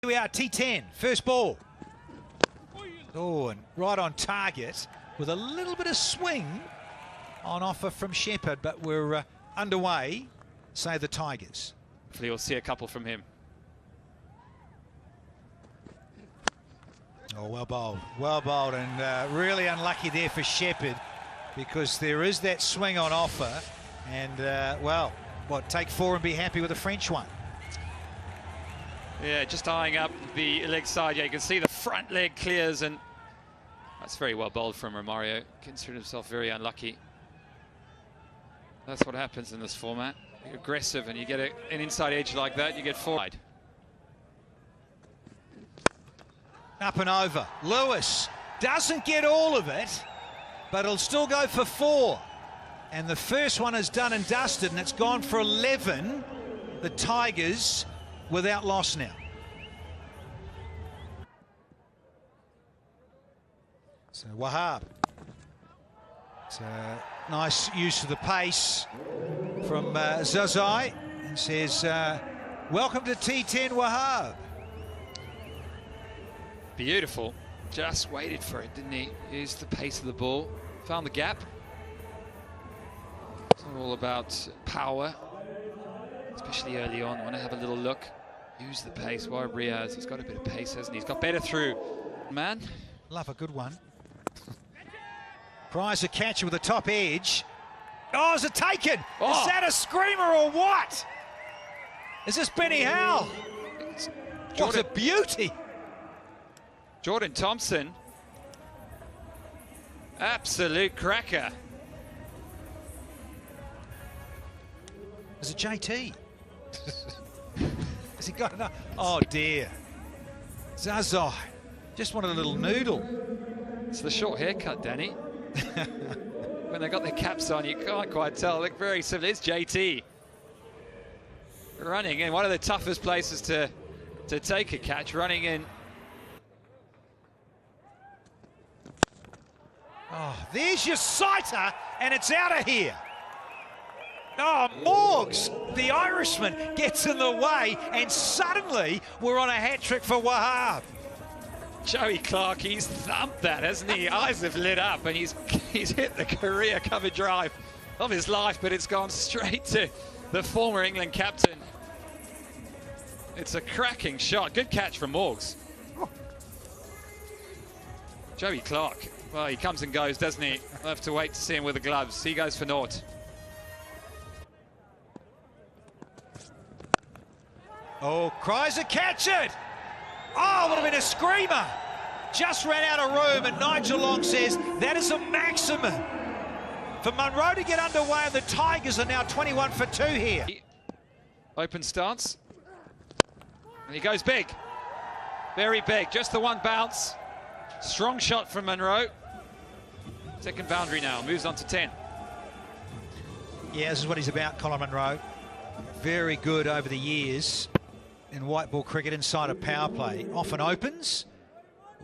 Here we are, T10, first ball. Oh, and right on target with a little bit of swing on offer from Shepherd, but we're underway, say the Tigers. Hopefully we'll see a couple from him. Oh, well bowled, and really unlucky there for Shepherd, because there is that swing on offer, and well, take four and be happy with the French one. Yeah, just eyeing up the leg side. Yeah, you can see the front leg clears, and that's very well bowled from Romario. Considered himself very unlucky. That's what happens in this format. You're aggressive and you get an inside edge like that, you get four. Up and over. Lewis doesn't get all of it, but he'll still go for four. And the first one is done and dusted, and it's gone for 11. The Tigers without loss now. So Wahab. It's a nice use of the pace from Zazai, and says, welcome to T10, Wahab. Beautiful. Just waited for it, didn't he? Used the pace of the ball. Found the gap. It's all about power, especially early on. Want to have a little look. Use the pace. Why Riaz? He's got a bit of pace, hasn't he? He's got better through. Man. Love a good one. Prize a catcher with the top edge. Oh, is it taken? Oh. Is that a screamer or what? Is this Benny Howell? What a beauty. Jordan Thompson. Absolute cracker. Is it JT? Has he got enough? Oh dear. Zazai. Just wanted a little noodle. It's the short haircut, Danny. When they got their caps on, you can't quite tell. Look very similar. It's JT running in one of the toughest places to take a catch, running in. Oh, there's your sighter, and it's out of here. Oh, Morgs, the Irishman, gets in the way, and suddenly we're on a hat-trick for Wahab. Joey Clark, he's thumped that, hasn't he? Eyes have lit up, and he's hit the career cover drive of his life, but it's gone straight to the former England captain. It's a cracking shot. Good catch from Morgs. Oh. Joey Clark, well, he comes and goes, doesn't he? We'll have to wait to see him with the gloves. He goes for naught. Oh, Chrysler, catch it! Oh, would have been a screamer. Just ran out of room, and Nigel Long says that is a maximum for Munro to get underway, and the Tigers are now 21 for 2 here. Open stance. And he goes big. Very big. Just the one bounce. Strong shot from Munro. Second boundary now. Moves on to 10. Yeah, this is what he's about, Colin Munro. Very good over the years in white ball cricket inside a power play. Often opens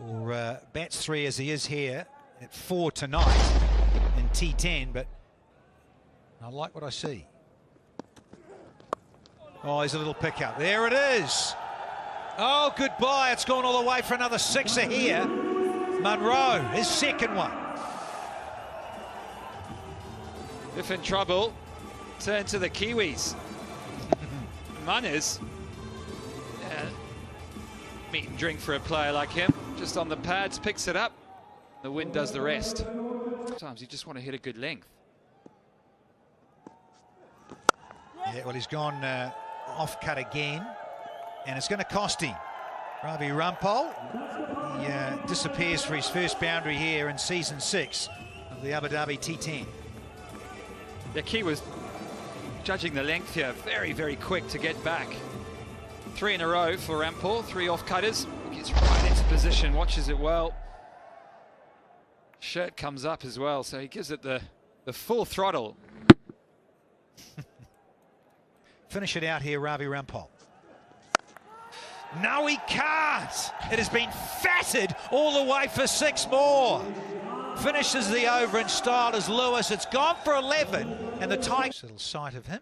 or bats 3 as he is here at 4 tonight in T10, but I like what I see. Oh, here's a little pickup. There it is. Oh, goodbye. It's gone all the way for another 6er here. Munro, his second one. If in trouble, turn to the Kiwis. Munners. Meat and drink for a player like him. Just on the pads, picks it up. The wind does the rest. Sometimes you just want to hit a good length. Yeah, well, he's gone off cut again, and it's going to cost him. Ravi Rampal, he disappears for his first boundary here in season 6 of the Abu Dhabi T10. The key was judging the length here. Very, very quick to get back. 3 in a row for Rampal, 3 off cutters. Gets right into position, watches it well. Shirt comes up as well, so he gives it the full throttle. Finish it out here, Ravi Rampal. No, he can't. It has been fatted all the way for 6 more. Finishes the over in style as Lewis. It's gone for 11, and the Tigers. Little sight of him.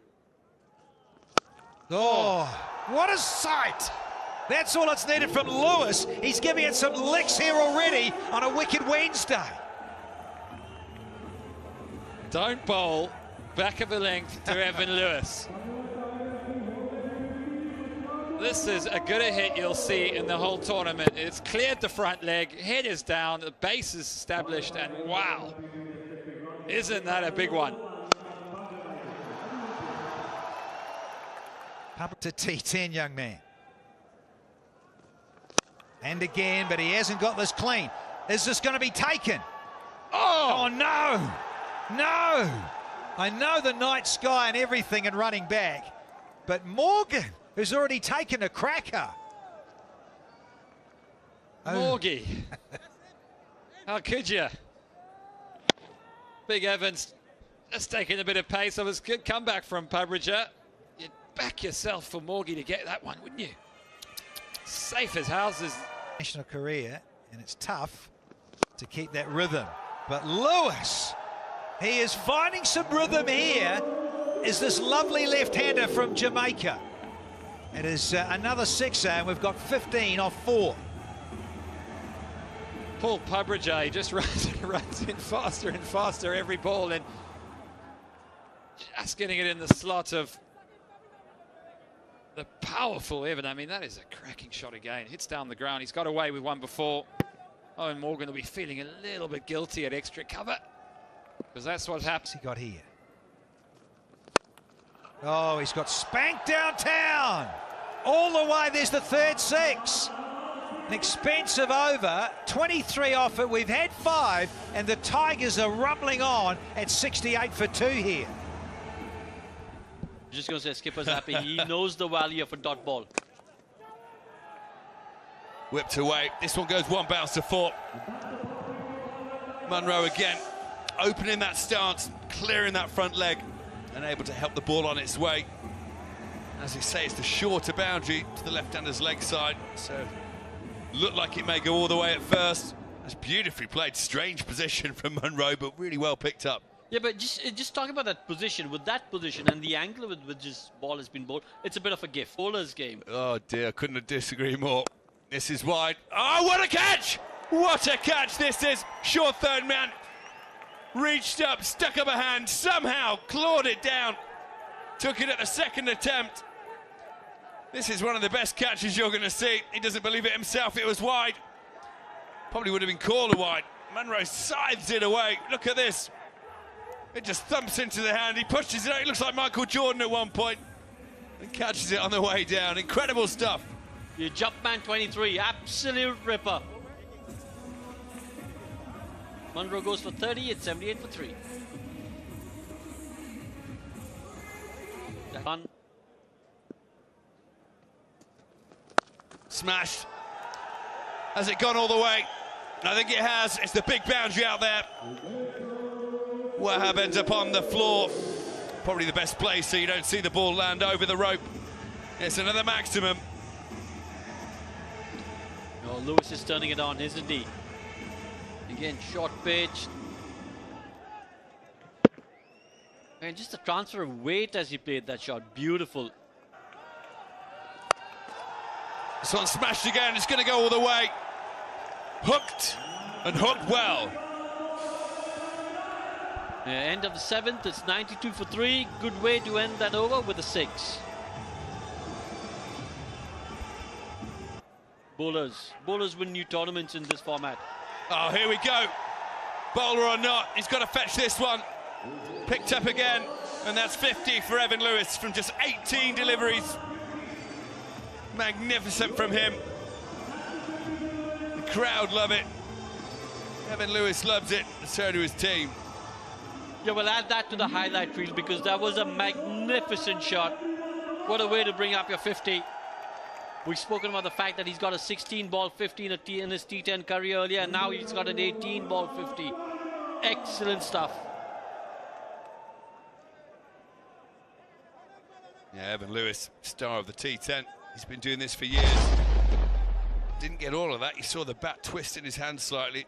Oh, what a sight! That's all it's needed from Lewis. He's giving it some licks here already on a wicked Wednesday. Don't bowl back of the length to Evan Lewis. This is a good a hit you'll see in the whole tournament. It's cleared the front leg, head is down, the base is established, and wow, isn't that a big one? Up to T10, young man. And again, but he hasn't got this clean. Is this going to be taken? Oh, no! No! I know the night sky and everything and running back, but Morgan, who's already taken a cracker. Morgie. How could you? Big Evans just taking a bit of pace. It was a good comeback from Pabridger. You'd back yourself for Morgie to get that one, wouldn't you? Safe as houses. National career, and it's tough to keep that rhythm. But Lewis, he is finding some rhythm here. Is this lovely left-hander from Jamaica. It is another sixer, and we've got 15 off 4. Paul Pabridger just runs in faster and faster every ball, and just getting it in the slot of the powerful Evan. I mean, that is a cracking shot again. Hits down the ground. He's got away with one before. Oh, and Morgan will be feeling a little bit guilty at extra cover, because that's what happens. He got here. Oh, he's got spanked downtown. All the way, there's the third 6. An expensive over, 23 off it. We've had 5, and the Tigers are rumbling on at 68 for 2 here. Just going to say Skipper's happy. He knows the value of a dot ball. Whipped away. This one goes one bounce to 4. Munro again, opening that stance, clearing that front leg, and able to help the ball on its way. As you say, it's the shorter boundary to the left-hander's leg side, so looked like it may go all the way at first. That's beautifully played. Strange position from Munro, but really well picked up. Yeah, but just talking about that position, with that position and the angle with which this ball has been bowled, it's a bit of a gift. Bowler's game. Oh dear, couldn't have disagreed more. This is wide. Oh, what a catch! What a catch this is! Short third man. Reached up, stuck up a hand, somehow clawed it down. Took it at the second attempt. This is one of the best catches you're going to see. He doesn't believe it himself. It was wide. Probably would have been called a wide. Munro scythes it away. Look at this. It just thumps into the hand. He pushes it out. He looks like Michael Jordan at one point. And catches it on the way down. Incredible stuff. Your Jumpman 23, absolute ripper. Munro goes for 30, it's 78 for 3. Done. Smashed. Has it gone all the way? I think it has. It's the big boundary out there. Wahab ends up on the floor. Probably the best place so you don't see the ball land over the rope. It's another maximum. Oh, Lewis is turning it on, isn't he? Again, short pitch. And just the transfer of weight as he played that shot. Beautiful. This one smashed again. It's going to go all the way. Hooked, and hooked well. End of the 7th, it's 92 for 3. Good way to end that over with a 6. Bowlers win new tournaments in this format. Oh, here we go. Bowler or not, he's got to fetch this one. Picked up again, and that's 50 for Evan Lewis from just 18 deliveries. Magnificent from him. The crowd love it. Evan Lewis loves it, and so do his team. Yeah, we'll add that to the highlight reel because that was a magnificent shot. What a way to bring up your 50. We've spoken about the fact that he's got a 16-ball 50 in his T10 career earlier, and now he's got an 18-ball 50. Excellent stuff. Yeah, Evan Lewis, star of the T10. He's been doing this for years. Didn't get all of that. You saw the bat twist in his hand slightly,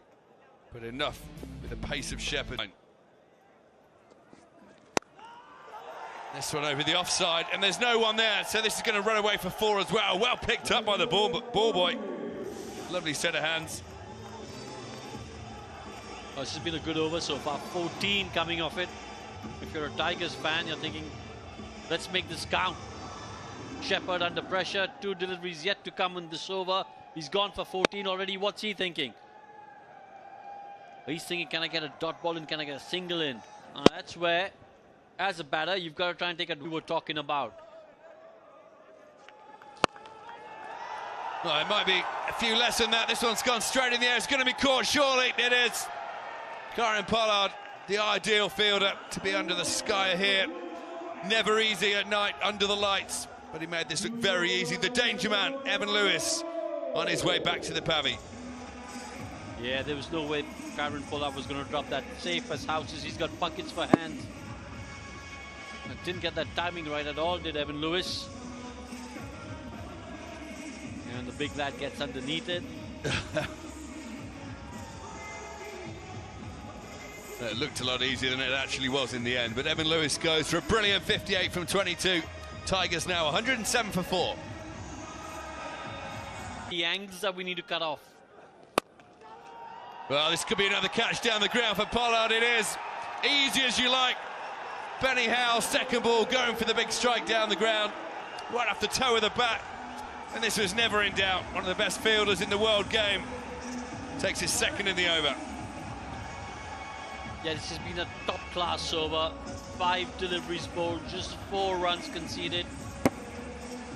but enough with the pace of Shepherd. This one over the offside, and there's no one there, so this is going to run away for 4 as well. Well picked up by the ball boy. Lovely set of hands. Oh, this has been a good over so far. 14 coming off it. If you're a Tigers fan, you're thinking, let's make this count. Shepherd under pressure. 2 deliveries yet to come in this over. He's gone for 14 already. What's he thinking? He's thinking, can I get a dot ball in? Can I get a single in? That's where, as a batter, you've got to try and take a... we were talking about. Well, it might be a few less than that. This one's gone straight in the air. It's going to be caught, surely. It is. Kieran Pollard, the ideal fielder to be under the sky here. Never easy at night under the lights, but he made this look very easy. The danger man, Evan Lewis, on his way back to the pavy. Yeah, there was no way Kieran Pollard was going to drop that. Safe as houses. He's got buckets for hands. Didn't get that timing right at all, did Evan Lewis. And the big lad gets underneath it. It looked a lot easier than it actually was in the end, but Evan Lewis goes for a brilliant 58 from 22. Tigers now 107 for 4. The angles that we need to cut off. Well, this could be another catch down the ground for Pollard. It is. Easy as you like. Benny Howe, second ball, going for the big strike down the ground. Right off the toe of the bat. And this was never in doubt. One of the best fielders in the world game. Takes his second in the over. Yeah, this has been a top-class over. 5 deliveries bowled, just 4 runs conceded.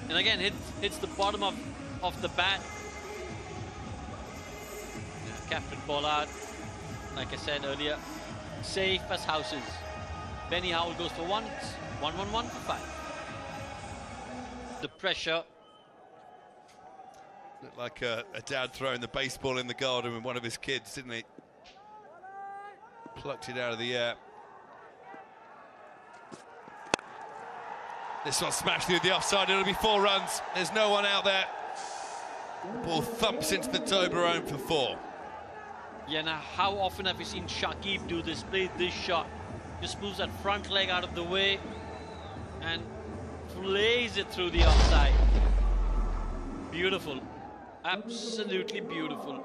And again, hits the bottom of the bat. Captain Pollard, like I said earlier, safe as houses. Benny Howell goes for 1, 1-1-1 for 5. The pressure. Looked like a dad throwing the baseball in the garden with one of his kids, didn't he? Plucked it out of the air. This one smashed through the offside. It'll be 4 runs. There's no one out there. Ball thumps into the Toblerone for 4. Yeah, now how often have you seen Shakib do this, play this shot? Just moves that front leg out of the way and flays it through the offside. Beautiful. Absolutely beautiful.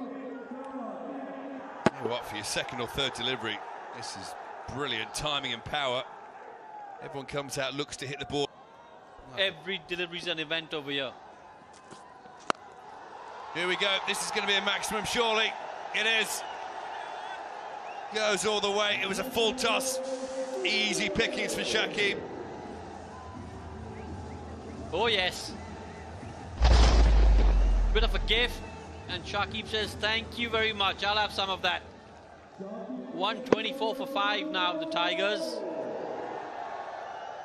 You know what, for your second or third delivery, this is brilliant timing and power. Everyone comes out, looks to hit the ball. Every delivery is an event over here. Here we go. This is going to be a maximum, surely. It is. Goes all the way. It was a full toss. Easy pickings for Shakib. Oh, yes. Bit of a gift. And Shakib says, thank you very much. I'll have some of that. 124 for 5 now, the Tigers.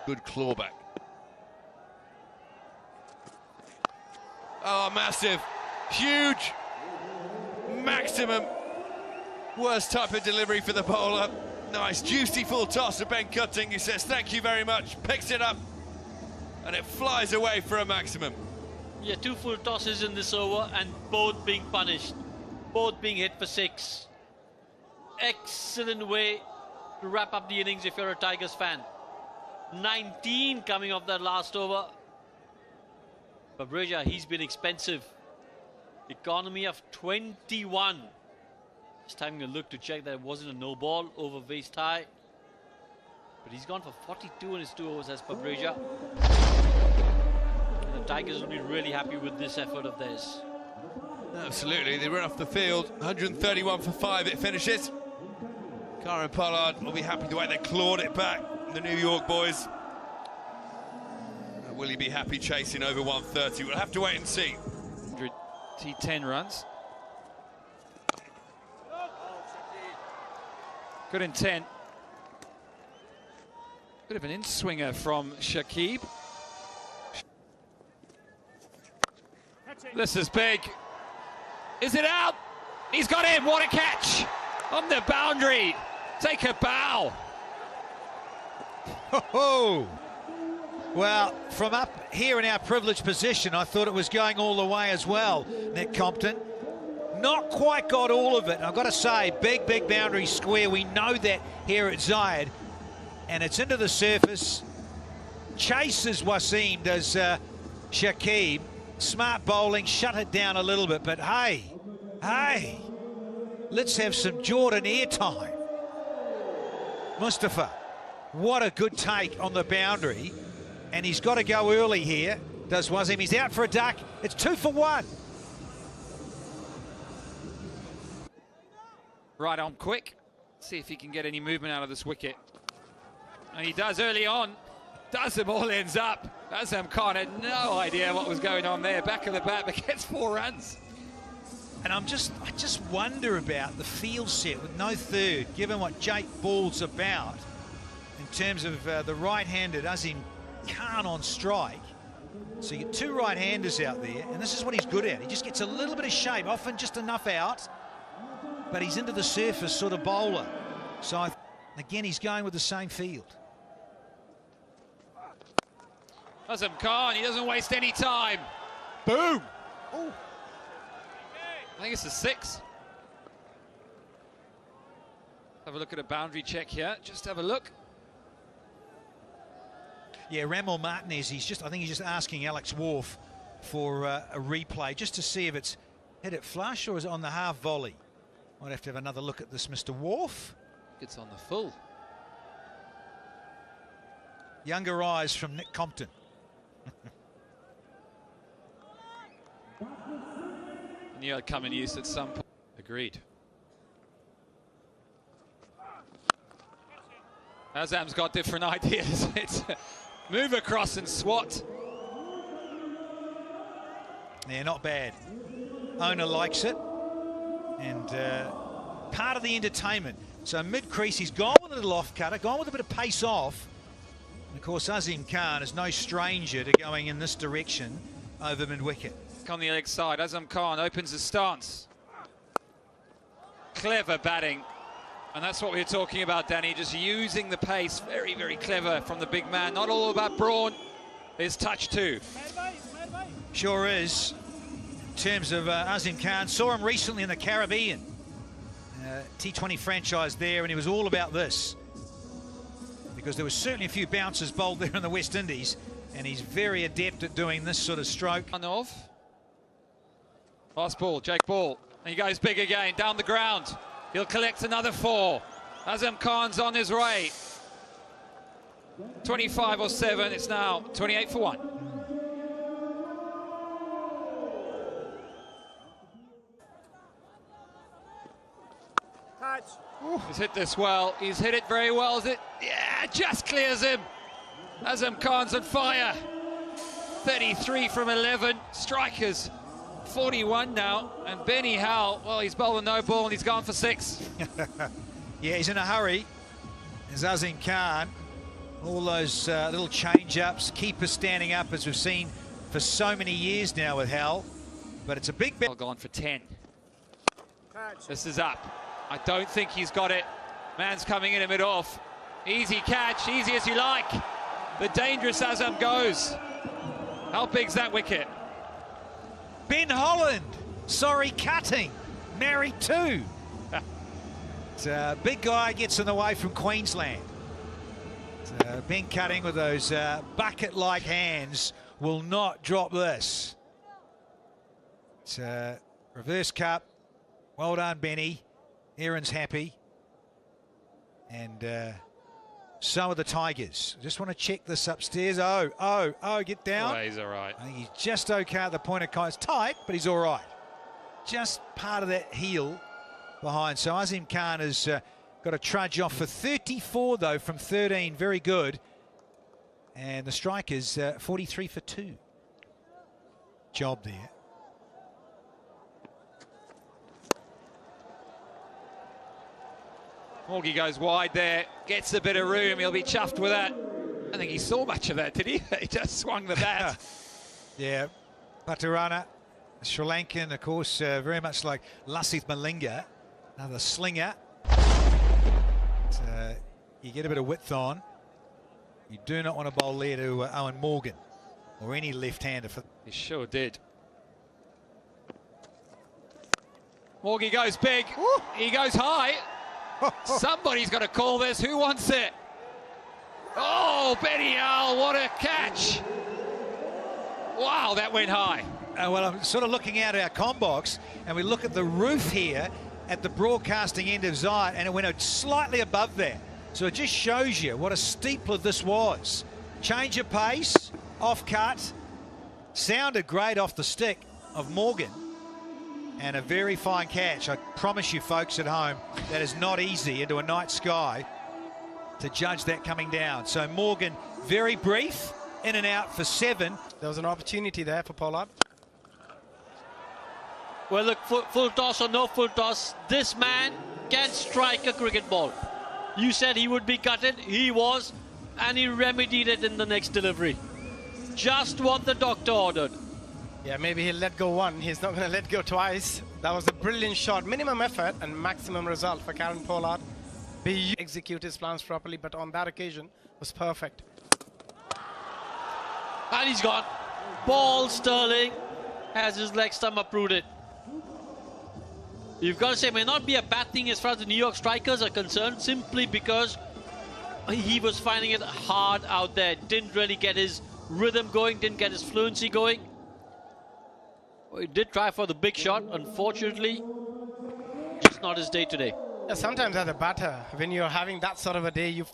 Good clawback. Oh, massive. Huge. Maximum. Worst type of delivery for the bowler. Nice, juicy full toss to Ben Cutting. He says, thank you very much. Picks it up. And it flies away for a maximum. Yeah, 2 full tosses in this over and both being punished. Both being hit for 6. Excellent way to wrap up the innings if you're a Tigers fan. 19 coming off that last over. But Breja, he's been expensive. Economy of 21. Just having a look to check that it wasn't a no ball over waist high. But he's gone for 42 in his 2 overs as per Breja. The Tigers will be really happy with this effort of theirs. Absolutely, they run off the field. 131 for 5 it finishes. Kieran Pollard will be happy the way they clawed it back, the New York boys. Will he be happy chasing over 130? We'll have to wait and see. T10 runs. Good intent. Bit of an in-swinger from Shakib. This is big. Is it out? He's got in. What a catch. On the boundary. Take a bow. Oh, well, from up here in our privileged position, I thought it was going all the way as well, Nick Compton. Not quite got all of it. And I've got to say, big boundary square. We know that here at Zayed. And it's into the surface. chases Wasim, does Shakib. Smart bowling, shut it down a little bit, but hey, let's have some Jordan airtime. Mustafa, what a good take on the boundary, and he's got to go early here, does Wasim. He's out for a duck. It's 2 for 1. Right on quick. See if he can get any movement out of this wicket. And he does early on. Does them all ends up. Azam Khan had no idea what was going on there. Back of the bat, but gets 4 runs. And I just wonder about the field set with no third, given what Jake Ball's about in terms of the right-handed Azim Khan on strike. So you get 2 right-handers out there, and this is what he's good at. He just gets a little bit of shape, often just enough out, but he's into the surface sort of bowler. So again, he's going with the same field. Azam Khan, he doesn't waste any time. Boom! Ooh. I think it's a 6. Have a look at a boundary check here. Just have a look. Yeah, Ramon Martinez, I think he's just asking Alex Wharf for a replay just to see if it's hit it flush or is it on the half volley. Might have to have another look at this, Mr. Wharf. It's on the full. Younger eyes from Nick Compton. Knew I'd come in use at some point. Agreed. Azam's got different ideas. It's move across and swat. Yeah, not bad. Owner likes it. And part of the entertainment. So mid-crease, he's gone with a little off-cutter, gone with a bit of pace off. And of course, Azim Khan is no stranger to going in this direction over mid-wicket. On the leg side, Azam Khan opens his stance. Clever batting. And that's what we were talking about, Danny, just using the pace. Very, very clever from the big man. Not all about brawn. There's touch too. Sure is. In terms of Azim Khan, saw him recently in the Caribbean. T20 franchise there, and he was all about this. Because there was certainly a few bouncers bowled there in the West Indies, and he's very adept at doing this sort of stroke. Last ball, Jake Ball. And he goes big again, down the ground. He'll collect another 4. Azam Khan's on his way. 25 or 7, it's now 28 for 1. He's hit this well. He's hit it very well. Is it? Yeah, just clears him. Azam Khan's on fire. 33 from 11. Strikers 41 now. And Benny Howell, well, he's bowled a no ball and he's gone for 6. Yeah, he's in a hurry. There's Azim Khan. All those little change-ups. Keeper standing up, as we've seen for so many years now with Howell. But it's a big bet. Gone for 10. This is up. I don't think he's got it. Man's coming in a mid-off. Easy catch, easy as you like. The dangerous Azam goes. How big's that wicket? Ben Holland, sorry, cutting. Married too. Big guy gets in the way from Queensland. Ben Cutting with those bucket-like hands will not drop this. It's a reverse cup. Well done, Benny. Aaron's happy. And so are the Tigers. Just want to check this upstairs. Oh, get down. Oh, he's all right. I think he's just okay at the point of contact. It's tight, but he's all right. Just part of that heel behind. So Azim Khan has got a trudge off for 34, though, from 13. Very good. And the strikers, 43 for 2. Job there. Morgie goes wide there, gets a bit of room, he'll be chuffed with that. I think he saw much of that, did he? He just swung the bat. Yeah, Patarana, Sri Lankan, of course, very much like Lasith Malinga, another slinger. You get a bit of width on. You do not want to bowl there to Owen Morgan or any left-hander. He sure did. Morgie goes big, he goes high. Somebody's got to call this. Who wants it? Oh, Benny Earl, what a catch. Wow, that went high. Well, I'm sort of looking out our comm box, and we look at the roof here at the broadcasting end of Zion, and it went out slightly above there. So it just shows you what a steepler this was. Change of pace, off cut, sounded great off the stick of Morgan, and a very fine catch. I promise you folks at home, that is not easy into a night sky to judge that coming down. So Morgan, very brief, in and out for 7. There was an opportunity there for Pollard. Well, look, full toss or no full toss, this man can strike a cricket ball. You said he would be gutted, he was, and he remedied it in the next delivery. Just what the doctor ordered. Yeah, maybe he'll let go one. He's not going to let go twice. That was a brilliant shot. Minimum effort and maximum result for Karen Pollard. He execute his plans properly, but on that occasion was perfect. And he's gone. Ball Sterling has his leg stump uprooted. You've got to say, it may not be a bad thing as far as the New York strikers are concerned, simply because he was finding it hard out there. Didn't really get his rhythm going, didn't get his fluency going. Well, he did try for the big shot, unfortunately. Just not his day today. Yeah, sometimes as a batter, when you're having that sort of a day, you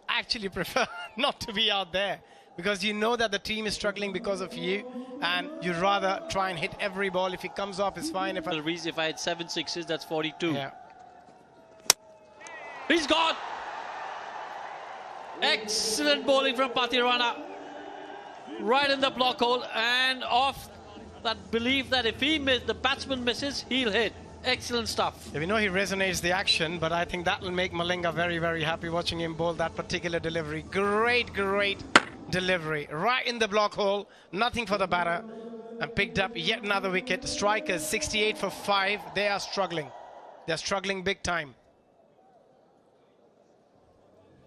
actually prefer not to be out there, because you know that the team is struggling because of you, and you'd rather try and hit every ball. If it comes off, it's fine. If I had 7 sixes, that's 42. Yeah. He's gone. Excellent bowling from Pathirana. Right in the block hole and off that belief that if the batsman misses, he'll hit. Excellent stuff. Yeah, we know he resonates the action, but I think that will make Malinga very, very happy watching him bowl that particular delivery. Great, great delivery. Right in the block hole. Nothing for the batter. And picked up yet another wicket. Strikers 68 for 5. They are struggling. They're struggling big time.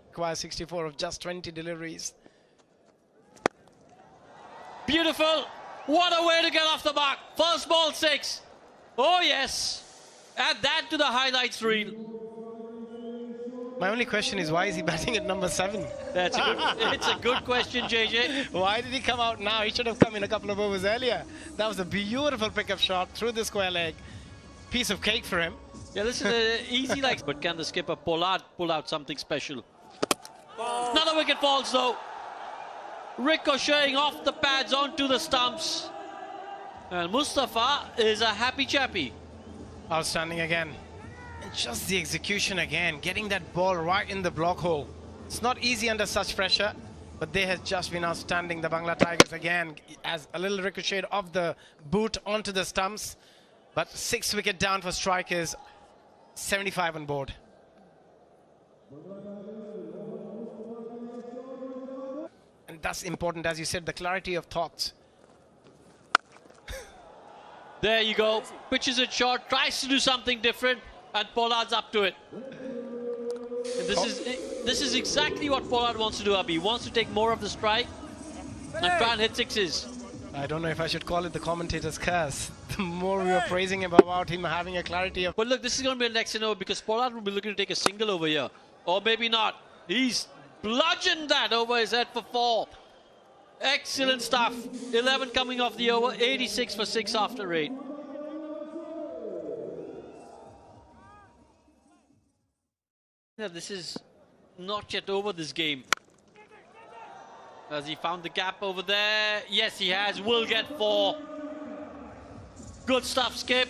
Requires 64 of just 20 deliveries. Beautiful. What a way to get off the mark. First ball 6. Oh yes. Add that to the highlights reel. My only question is, why is he batting at number 7? That's a good, it's a good question, JJ. Why did he come out now? He should have come in a couple of overs earlier. That was a beautiful pickup shot through the square leg. Piece of cake for him. Yeah, this is an easy like. But can the skipper Pollard pull out something special? Another wicket falls though. Ricocheting off the pads onto the stumps. And Mustafa is a happy chappy. Outstanding again. And just the execution again, getting that ball right in the block hole. It's not easy under such pressure, but they have just been outstanding. The Bangla Tigers again, as a little ricochet of the boot onto the stumps. But 6 wicket down for strikers, 75 on board. And that's important, as you said, the clarity of thoughts. There you go. Pitches it short, tries to do something different, and Pollard's up to it. And this is exactly what Pollard wants to do, Abhi. He wants to take more of the strike and try and hit 6s. I don't know if I should call it the commentator's curse. The more we are praising him about him having a clarity of... But look, this is going to be a next over because Pollard will be looking to take a single over here. Or maybe not. He's bludgeoned that over his head for 4. Excellent stuff. 11 coming off the over, 86 for 6 after 8. Yeah, this is not yet over, this game. Has he found the gap over there? Yes, he has. Will get 4. Good stuff, Skip.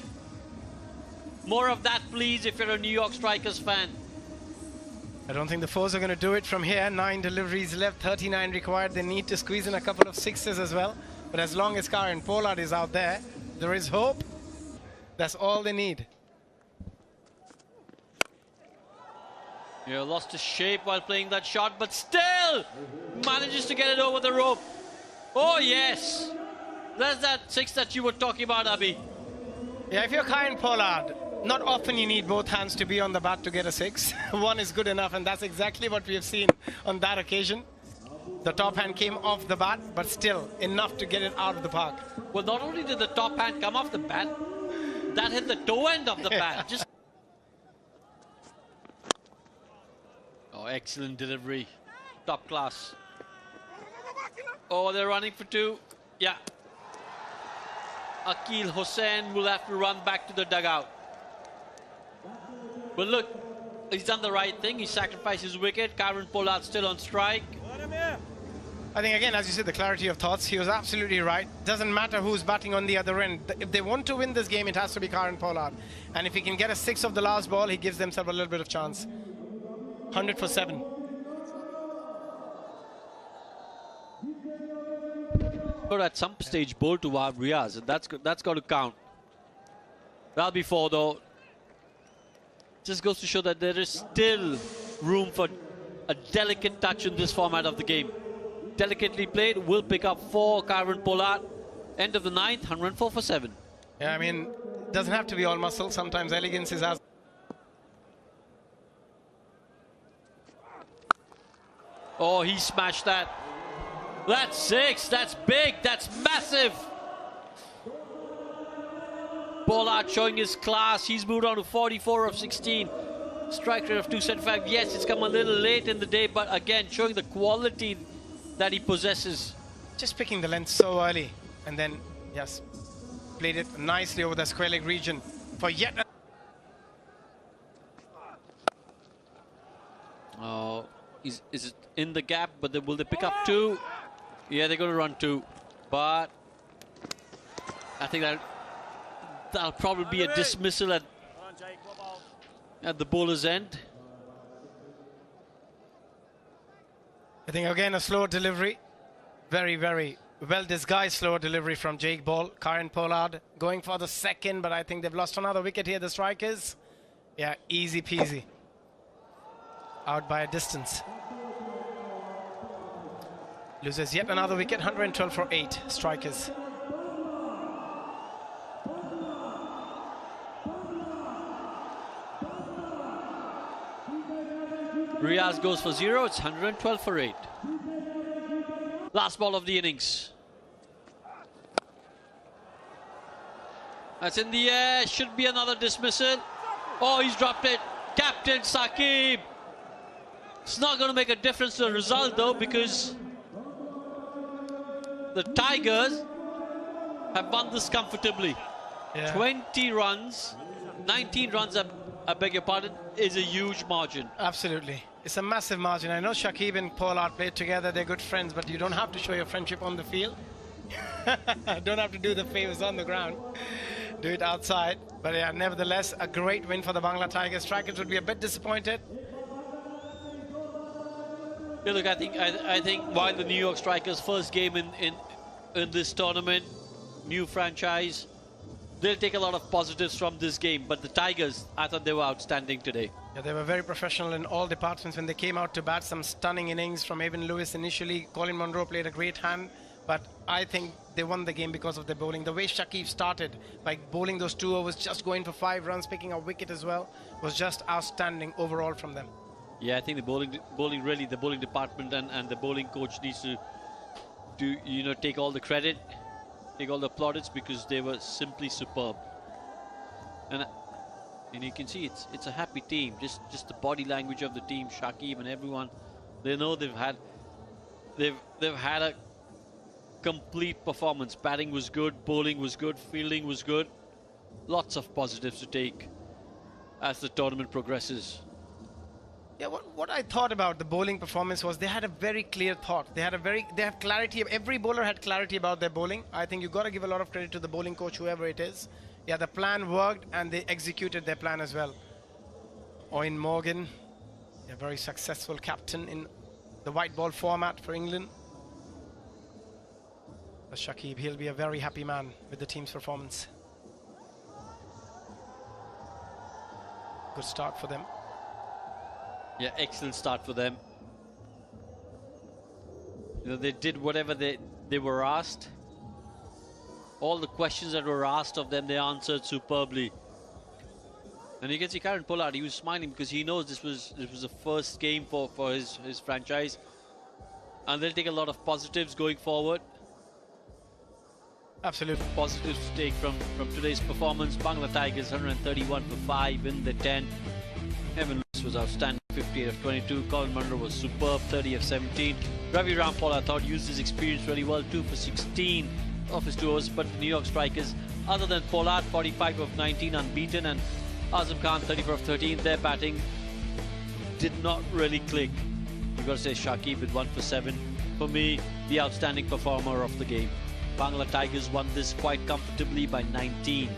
More of that, please, if you're a New York Strikers fan. I don't think the fours are going to do it from here. 9 deliveries left, 39 required. They need to squeeze in a couple of 6s as well. But as long as Karen Pollard is out there, there is hope. That's all they need. Yeah, lost his shape while playing that shot, but still manages to get it over the rope. Oh, yes. That's that 6 that you were talking about, Abhi. Yeah, if you're Karen Pollard, not often you need both hands to be on the bat to get a 6. One is good enough, and that's exactly what we have seen on that occasion. The top hand came off the bat, but still enough to get it out of the park. Well, not only did the top hand come off the bat, that hit the toe end of the bat. Just. Oh, excellent delivery. top class. Oh, they're running for two. Yeah. Akil Hossain will have to run back to the dugout. But look, he's done the right thing. He sacrificed his wicket. Karen Pollard still on strike. I think, again, as you said, the clarity of thoughts, he was absolutely right. Doesn't matter who's batting on the other end. If they want to win this game, it has to be Karen Pollard. And if he can get a 6 of the last ball, he gives themselves a little bit of chance. 100 for 7. But at some stage, bowl to Riaz, and that's got to count. That'll be 4 though. Just goes to show that there is still room for a delicate touch in this format of the game. Delicately played, will pick up 4. Karen Pollard. End of the 9th, 104 for 7. Yeah, I mean, it doesn't have to be all muscle. Sometimes elegance is as... Oh, he smashed that. That's 6. That's big. That's massive. Pollard showing his class. He's moved on to 44 of 16. Strike rate of 275. Yes, it's come a little late in the day, but again, showing the quality that he possesses. Just picking the length so early. And then, yes, played it nicely over the square leg region for yet... Oh, is it in the gap? But will they pick up 2? Yeah, they're going to run 2. But I think that'll probably be a dismissal at the bowler's end. I think, again, a slow delivery. Very, very well-disguised slow delivery from Jake Ball. Karen Pollard going for the 2nd, but I think they've lost another wicket here, the strikers. Yeah, easy peasy. Out by a distance. Loses yet another wicket, 112 for 8, strikers. Riaz goes for 0, it's 112 for 8. Last ball of the innings. That's in the air, should be another dismissal. Oh, he's dropped it. Captain Saqib. It's not going to make a difference to the result though, because the Tigers have won this comfortably. Yeah. 20 runs, 19 runs, I beg your pardon, is a huge margin. Absolutely. It's a massive margin. I know Shakib and Pollard played together. They're good friends, but you don't have to show your friendship on the field. Don't have to do the favors on the ground. Do it outside. But yeah, nevertheless, a great win for the Bangla Tigers. Strikers would be a bit disappointed. Yeah, look, I think while the New York Strikers' first game in this tournament, new franchise, they'll take a lot of positives from this game. But the Tigers, I thought they were outstanding today. Yeah, they were very professional in all departments when they came out to bat. Some stunning innings from Evan Lewis initially. Colin Monroe played a great hand. But I think they won the game because of their bowling. The way Shakib started by bowling those 2 overs, just going for 5 runs, picking a wicket as well, was just outstanding overall from them. Yeah, I think the bowling really, the bowling department and the bowling coach needs to take all the credit, take all the plaudits, because they were simply superb. And you can see it's a happy team. Just the body language of the team, Shakib and everyone, they know they've had a complete performance. Batting was good, bowling was good, fielding was good. Lots of positives to take as the tournament progresses. Yeah, what I thought about the bowling performance was they had a very clear thought. They have clarity. Every bowler had clarity about their bowling. I think you've got to give a lot of credit to the bowling coach, whoever it is. Yeah, the plan worked and they executed their plan as well. Owen Morgan, a very successful captain in the white ball format for England. But Shakib, he'll be a very happy man with the team's performance. Good start for them. Yeah, excellent start for them. They did whatever they were asked. All the questions that were asked of them, they answered superbly. And you can see Karen Pollard, he was smiling because he knows this was the first game for his franchise. And they'll take a lot of positives going forward. Absolutely. Positives to take from today's performance. Bangla Tigers 131 for 5 in the 10. Evan Lewis was outstanding. 58 of 22. Colin Munro was superb, 30 of 17. Ravi Rampal, I thought, used his experience really well, 2 for 16 of his 2 overs. But the New York strikers, other than Pollard, 45 of 19, unbeaten, and Azam Khan, 34 of 13, their batting did not really click. You've got to say Shakib with 1 for 7. For me, the outstanding performer of the game. Bangla Tigers won this quite comfortably by 19.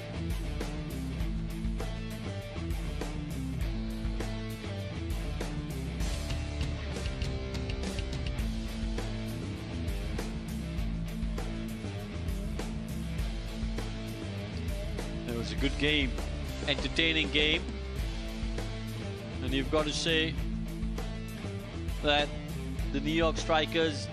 It was a good game, entertaining game, and you've got to say that the New York strikers